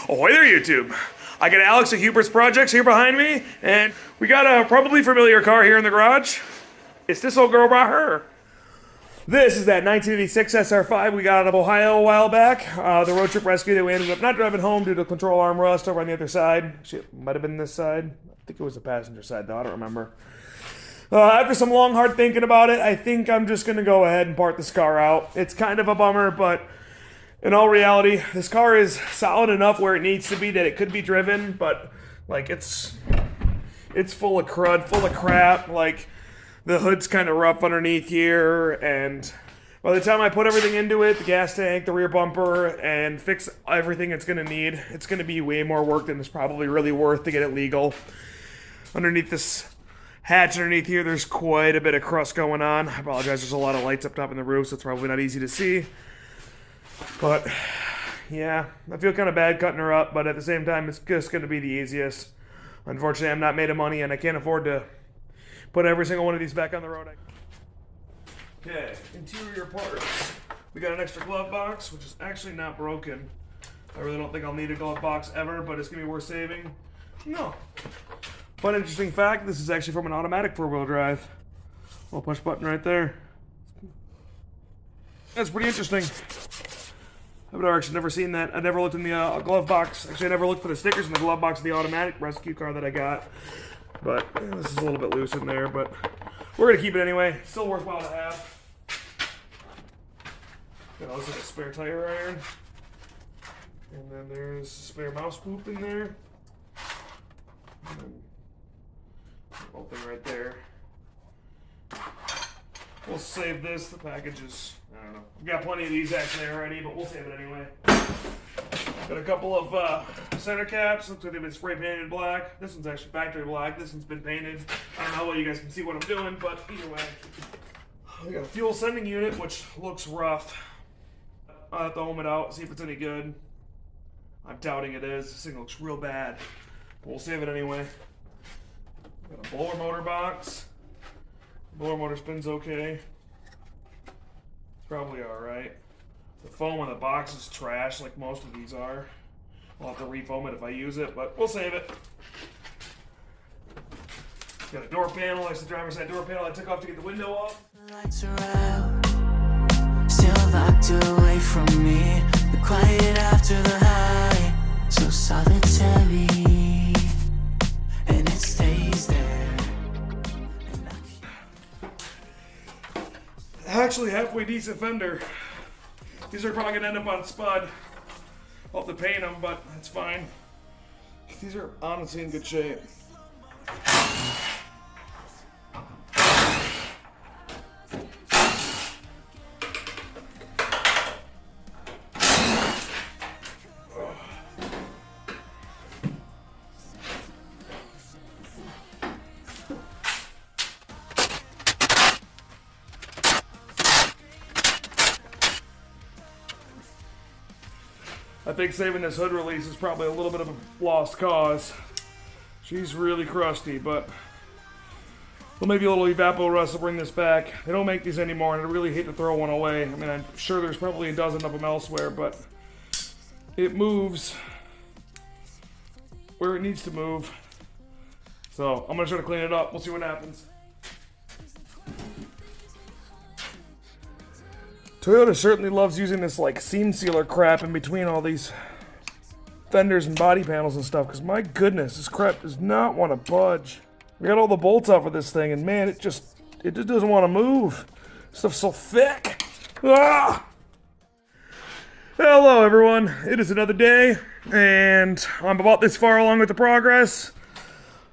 Oh, hey there, YouTube. I got Alex at Hubert's Projects here behind me, and we got a probably familiar car here in the garage. It's this old girl right here. This is that 1986 SR5 we got out of Ohio a while back. The road trip rescue that we ended up not driving home due to control arm rust over on the other side. Actually, it might have been this side. I think it was the passenger side, though. I don't remember. After some long, hard thinking about it, I think I'm just going to go ahead and part this car out. It's kind of a bummer, but in all reality, this car is solid enough where it needs to be that it could be driven, but like it's full of crud, full of crap. Like the hood's kind of rough underneath here, and by the time I put everything into it, the gas tank, the rear bumper, and fix everything it's going to need, it's going to be way more work than it's probably really worth to get it legal. Underneath this hatch underneath here, there's quite a bit of crust going on. I apologize, there's a lot of lights up top in the roof, so it's probably not easy to see. But, yeah, I feel kind of bad cutting her up, but at the same time, it's just going to be the easiest. Unfortunately, I'm not made of money, and I can't afford to put every single one of these back on the road. Okay, interior parts. We got an extra glove box, which is actually not broken. I really don't think I'll need a glove box ever, but it's going to be worth saving. No. Fun interesting fact, this is actually from an automatic four-wheel drive. Little push button right there. That's pretty interesting. I've actually never seen that. I never looked in the glove box. Actually, I never looked for the stickers in the glove box of the automatic rescue car that I got. But this is a little bit loose in there, but we're going to keep it anyway. It's still worthwhile to have. Got also a spare tire iron. And then there's a spare mouse poop in there. And then the whole thing right there. We'll save this. The package is, I don't know. We've got plenty of these actually already, but we'll save it anyway. Got a couple of center caps. Looks like they've been spray painted black. This one's actually factory black. This one's been painted. I don't know how well you guys can see what I'm doing, but either way. We got a fuel sending unit, which looks rough. I'll have to home it out, see if it's any good. I'm doubting it is. This thing looks real bad. But we'll save it anyway. Got a blower motor box. Blower motor spins okay. It's probably alright. The foam on the box is trash, like most of these are. I'll have to refoam it if I use it, but we'll save it. Got a door panel. That's the driver's side door panel I took off to get the window off. Lights are out, still locked away from me. The quiet after the high, so solitary, and it stays there. Actually, halfway decent fender. These are probably gonna end up on spud. I'll have to paint them, but that's fine. These are honestly in good shape. I think saving this hood release is probably a little bit of a lost cause. She's really crusty, but well, maybe a little evapo rust will bring this back. They don't make these anymore, and I really hate to throw one away. I mean, I'm sure there's probably a dozen of them elsewhere, but it moves where it needs to move. So I'm gonna try to clean it up. We'll see what happens. Toyota certainly loves using this like seam sealer crap in between all these fenders and body panels and stuff, because my goodness, this crap does not want to budge. We got all the bolts off of this thing, and man, it just doesn't want to move. Stuff's so thick. Ah! Hello everyone, it is another day, and I'm about this far along with the progress.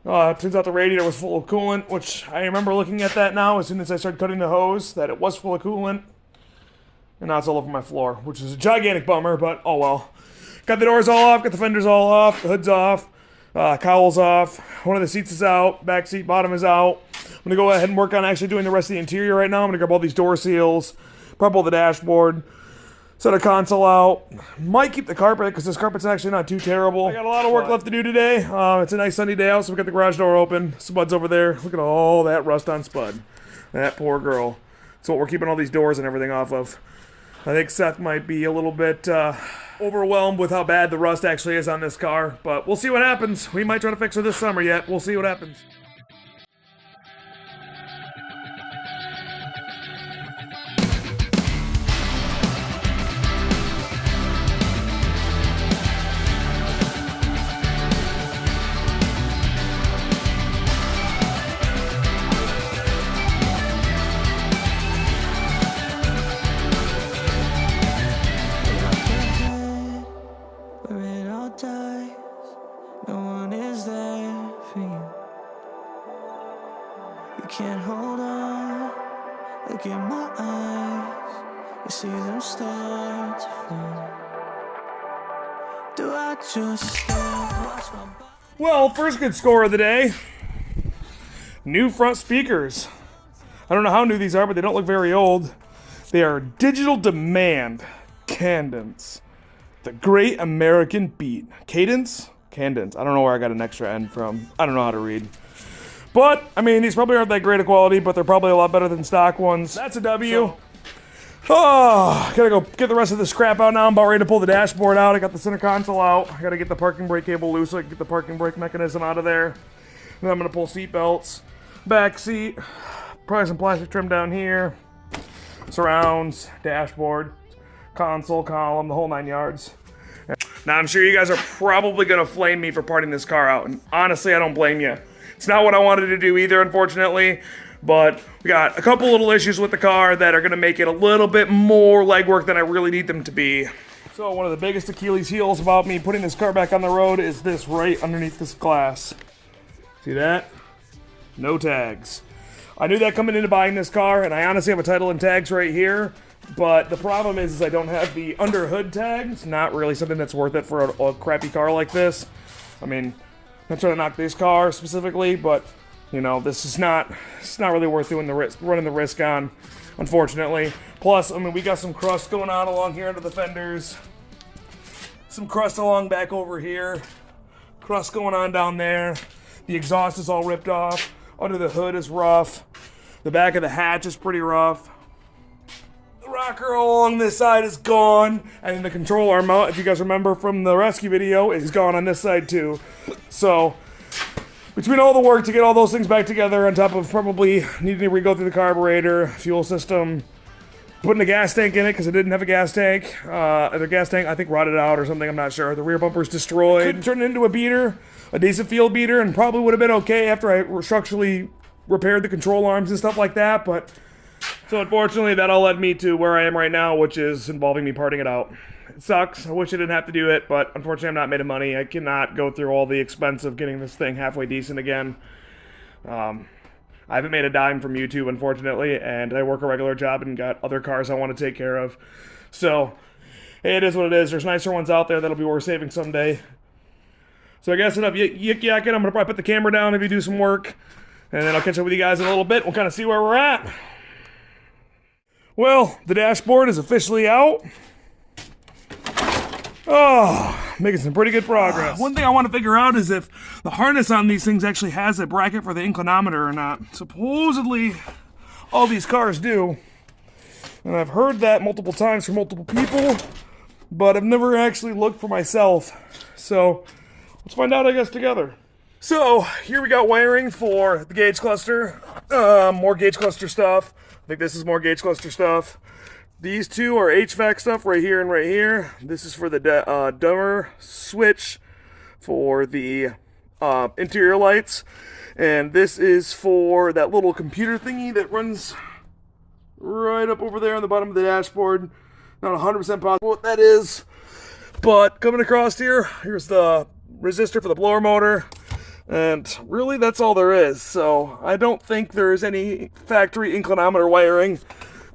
Turns out the radiator was full of coolant, which I remember looking at that now as soon as I started cutting the hose, that it was full of coolant. And now it's all over my floor, which is a gigantic bummer, but oh well. Got the doors all off, got the fenders all off, the hood's off, cowl's off, one of the seats is out, back seat, bottom is out. I'm gonna go ahead and work on actually doing the rest of the interior right now. I'm gonna grab all these door seals, prep all the dashboard, set a console out. Might keep the carpet, because this carpet's actually not too terrible. I got a lot of work left to do today. It's a nice sunny day out, so we got the garage door open. Spud's over there. Look at all that rust on Spud. That poor girl. That's what we're keeping all these doors and everything off of. I think Seth might be a little bit overwhelmed with how bad the rust actually is on this car, but we'll see what happens. We might try to fix her this summer yet. We'll see what happens. Where it all dies, no one is there for you. You can't hold on, look in my eyes, you see them start to fall. Do I just stand, watch my body? Well, first good score of the day. New front speakers. I don't know how new these are, but they don't look very old. They are Digital Demand Cadence. The Great American Beat. Cadence? Cadence. I don't know where I got an extra N from. I don't know how to read. But, I mean, these probably aren't that great a quality, but they're probably a lot better than stock ones. That's a W. Oh, gotta go get the rest of this crap out now. I'm about ready to pull the dashboard out. I got the center console out. I gotta get the parking brake cable loose so I can get the parking brake mechanism out of there. Then I'm gonna pull seat belts, back seat, probably some plastic trim down here, surrounds, dashboard, console, column, the whole 9 yards. Now, I'm sure you guys are probably gonna flame me for parting this car out, and honestly, I don't blame you. It's not what I wanted to do either, unfortunately. But we got a couple little issues with the car that are going to make it a little bit more legwork than I really need them to be. So one of the biggest Achilles heels about me putting this car back on the road is this right underneath this glass. See that? No tags. I knew that coming into buying this car, and I honestly have a title and tags right here. But the problem is I don't have the under hood tags. Not really something that's worth it for a crappy car like this. I mean, I'm not trying to knock this car specifically, but you know, this is not, it's not really worth doing the risk, running the risk on, unfortunately. Plus, I mean, we got some crust going on along here under the fenders. Some crust along back over here. Crust going on down there. The exhaust is all ripped off. Under the hood is rough. The back of the hatch is pretty rough. The rocker along this side is gone. And then the control arm mount, if you guys remember from the rescue video, is gone on this side too. So, between all the work to get all those things back together, on top of probably needing to re-go through the carburetor, fuel system, putting a gas tank in it because it didn't have a gas tank. The gas tank, I think, rotted out or something, I'm not sure. The rear bumper's destroyed. Couldn't turn it into a beater, a decent field beater, and probably would have been okay after I structurally repaired the control arms and stuff like that, but so unfortunately that all led me to where I am right now, which is involving me parting it out. It sucks. I wish I didn't have to do it, but unfortunately I'm not made of money. I cannot go through all the expense of getting this thing halfway decent again. I haven't made a dime from YouTube, unfortunately, and I work a regular job and got other cars I want to take care of. So, hey, it is what it is. There's nicer ones out there that'll be worth saving someday. So I guess enough yik-yakking. I'm going to probably put the camera down, maybe do some work, and then I'll catch up with you guys in a little bit. We'll kind of see where we're at. Well, the dashboard is officially out. Oh, making some pretty good progress. One thing I want to figure out is if the harness on these things actually has a bracket for the inclinometer or not. Supposedly, all these cars do. And I've heard that multiple times from multiple people, but I've never actually looked for myself. So, let's find out, I guess, together. So, here we got wiring for the gauge cluster. More gauge cluster stuff. I think this is more gauge cluster stuff. These two are HVAC stuff right here and right here. This is for the dimmer switch for the interior lights. And this is for that little computer thingy that runs right up over there on the bottom of the dashboard. Not 100% positive what that is. But coming across here, here's the resistor for the blower motor. And really, that's all there is. So I don't think there's any factory inclinometer wiring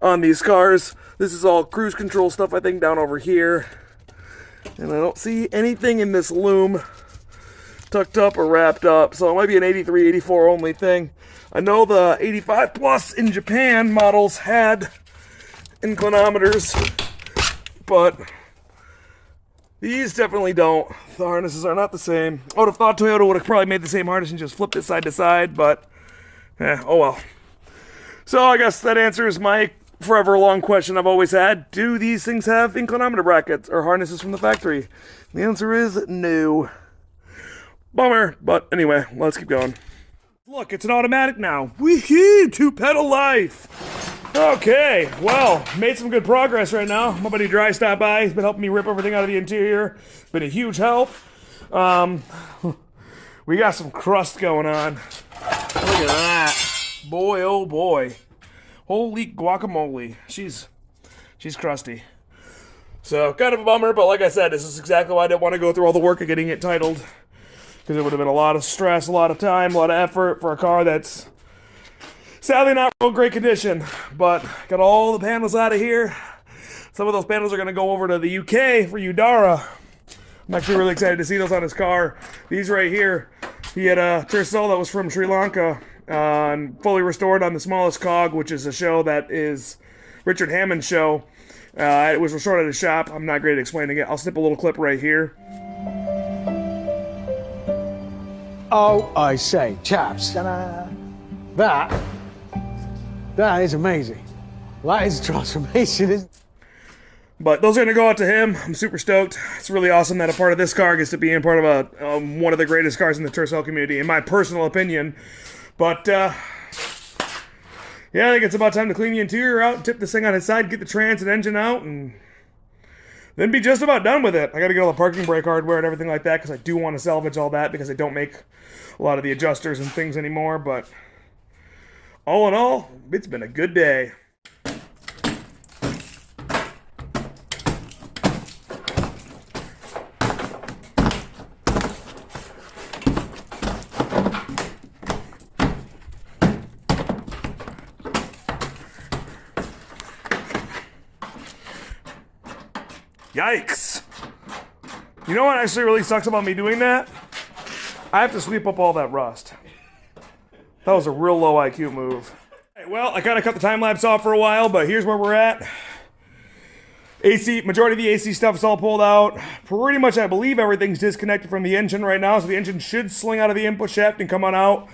on these cars. This is all cruise control stuff, I think, down over here. And I don't see anything in this loom tucked up or wrapped up. So it might be an 83, 84 only thing. I know the 85 plus in Japan models had inclinometers, but these definitely don't. The harnesses are not the same. I would have thought Toyota would have probably made the same harness and just flipped it side to side, but oh well. So I guess that answers my forever long question I've always had. Do these things have inclinometer brackets or harnesses from the factory? The answer is no. Bummer, but anyway, let's keep going. Look, it's an automatic now. Wee-hee, two-pedal life. Okay, well, made some good progress right now. My buddy Dry stopped by. He's been helping me rip everything out of the interior. It's been a huge help. We got some crust going on. Look at that. Boy, oh boy. Holy guacamole. She's crusty. So, kind of a bummer, but like I said, this is exactly why I didn't want to go through all the work of getting it titled. Because it would have been a lot of stress, a lot of time, a lot of effort for a car that's sadly not real great condition. But got all the panels out of here. Some of those panels are going to go over to the UK for Udara. I'm actually really excited to see those on his car. These right here, he had a Tercel that was from Sri Lanka and fully restored on the smallest cog, which is a show that is Richard Hammond's show. It was restored at his shop. I'm not great at explaining it. I'll snip a little clip right here. Oh, I say, chaps, that is amazing. That is a transformation, isn't it? But those are going to go out to him. I'm super stoked. It's really awesome that a part of this car gets to be in part of one of the greatest cars in the Tercel community, in my personal opinion. But, yeah, I think it's about time to clean the interior out, tip this thing on its side, get the trans and engine out, and then be just about done with it. I got to get all the parking brake hardware and everything like that, because I do want to salvage all that, because I don't make a lot of the adjusters and things anymore. But all in all, it's been a good day. Yikes. You know what actually really sucks about me doing that? I have to sweep up all that rust. That was a real low IQ move. Right, well, I kind of cut the time lapse off for a while, but here's where we're at. Majority of the AC stuff is all pulled out. Pretty much, I believe everything's disconnected from the engine right now, so the engine should sling out of the input shaft and come on out.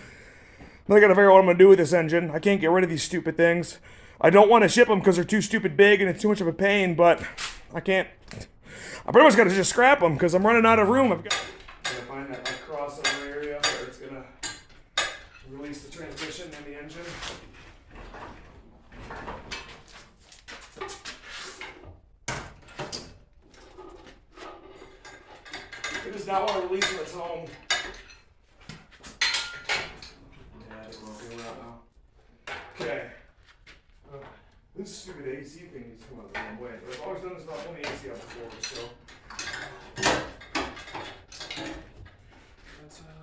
Then I gotta figure out what I'm gonna do with this engine. I can't get rid of these stupid things. I don't want to ship them because they're too stupid big and it's too much of a pain, but I can't. I pretty much got to just scrap them because I'm running out of room. I've got to find that crossover area where it's going to release the transmission and the engine. It does not want to release when it's home. Yeah, I think we're okay with that now. Okay. This stupid AC thing needs to come out the wrong way. But I've always done this about only AC out before, so.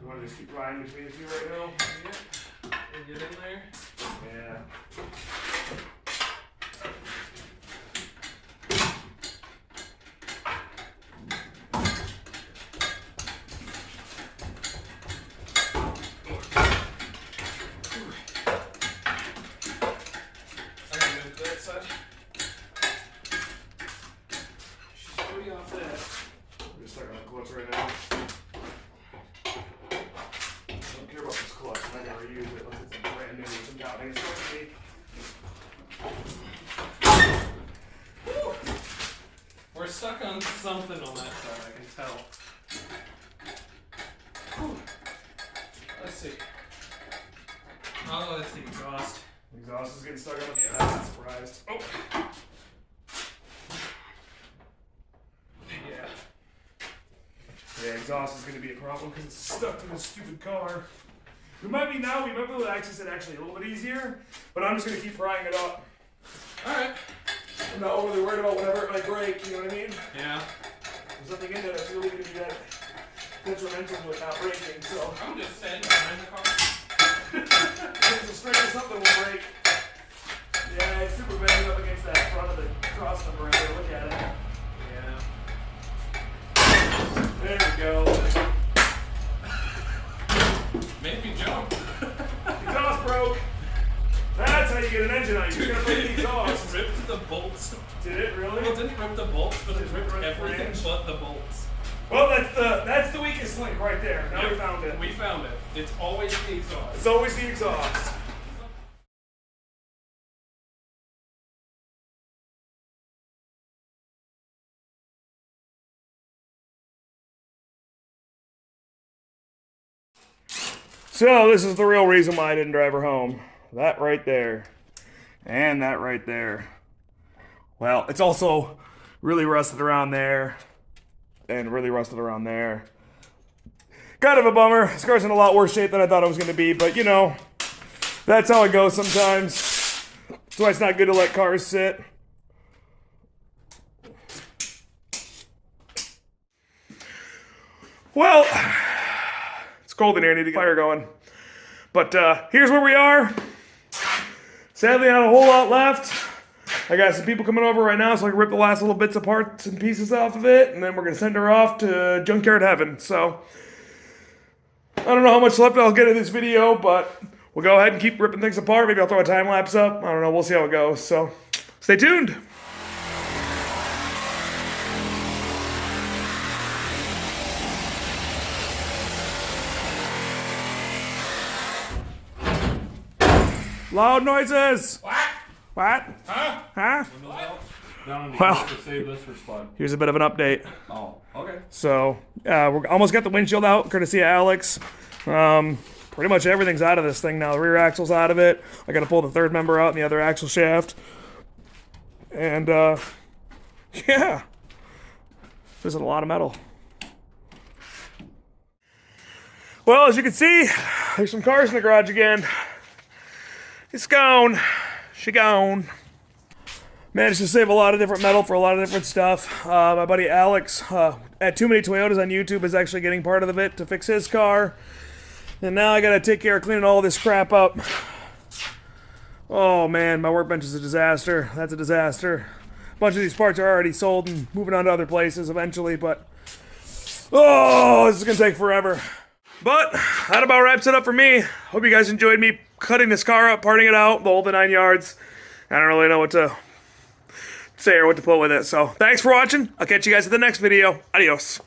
You want to just keep riding between the two right now? Yeah. And get in there. Yeah. We're stuck on something on that side, I can tell. Whew. Let's see. Oh, that's the exhaust. The exhaust is getting stuck on the. I'm not surprised. Oh. Yeah, exhaust is going to be a problem because it's stuck to this stupid car. We might be now, we might be able to access it actually a little bit easier, but I'm just going to keep prying it up. Alright. I'm not overly worried about whenever it might break, you know what I mean? Yeah. There's nothing in there that's really going to be that detrimental to it not breaking, so. I'm just standing behind the car. There's a string or something will break. Yeah, it's super banged up against that front of the cross number right there. Look at it. Yeah. There we go. Made me jump. Exhaust broke. That's how you get an engine out. You're gonna break the exhaust. It ripped the bolts. Did it really? Well, it didn't rip the bolts, but it ripped Right everything flange. but the bolts. Well, that's the weakest link right there. Now we found it. We found it. It's always the exhaust. It's always the exhaust. So this is the real reason why I didn't drive her home. That right there. And that right there. Well, it's also really rusted around there. And really rusted around there. Kind of a bummer. This car's in a lot worse shape than I thought it was going to be. But, you know, that's how it goes sometimes. That's why it's not good to let cars sit. Well, it's cold in here. I need to get fire going. But here's where we are. Sadly, not a whole lot left. I got some people coming over right now, so I can rip the last little bits of parts and pieces off of it, and then we're going to send her off to Junkyard Heaven. So, I don't know how much left I'll get in this video, but we'll go ahead and keep ripping things apart. Maybe I'll throw a time lapse up. I don't know. We'll see how it goes. So, stay tuned. Loud noises. What? Huh? Well, here's a bit of an update. Oh, okay. So, we're almost got the windshield out, courtesy of Alex. Pretty much everything's out of this thing now. The rear axle's out of it. I got to pull the third member out and the other axle shaft. And, yeah. This is a lot of metal. Well, as you can see, there's some cars in the garage again. It's gone. She gone. Managed to save a lot of different metal for a lot of different stuff. My buddy Alex at Too Many Toyotas on YouTube is actually getting part of it to fix his car. And now I gotta take care of cleaning all this crap up. Oh man, my workbench is a disaster. That's a disaster. A bunch of these parts are already sold and moving on to other places eventually, but oh, this is gonna take forever. But that about wraps it up for me. Hope you guys enjoyed me cutting this car up, parting it out, the whole 9 yards. I don't really know what to say or what to put with it. So thanks for watching. I'll catch you guys in the next video. Adios.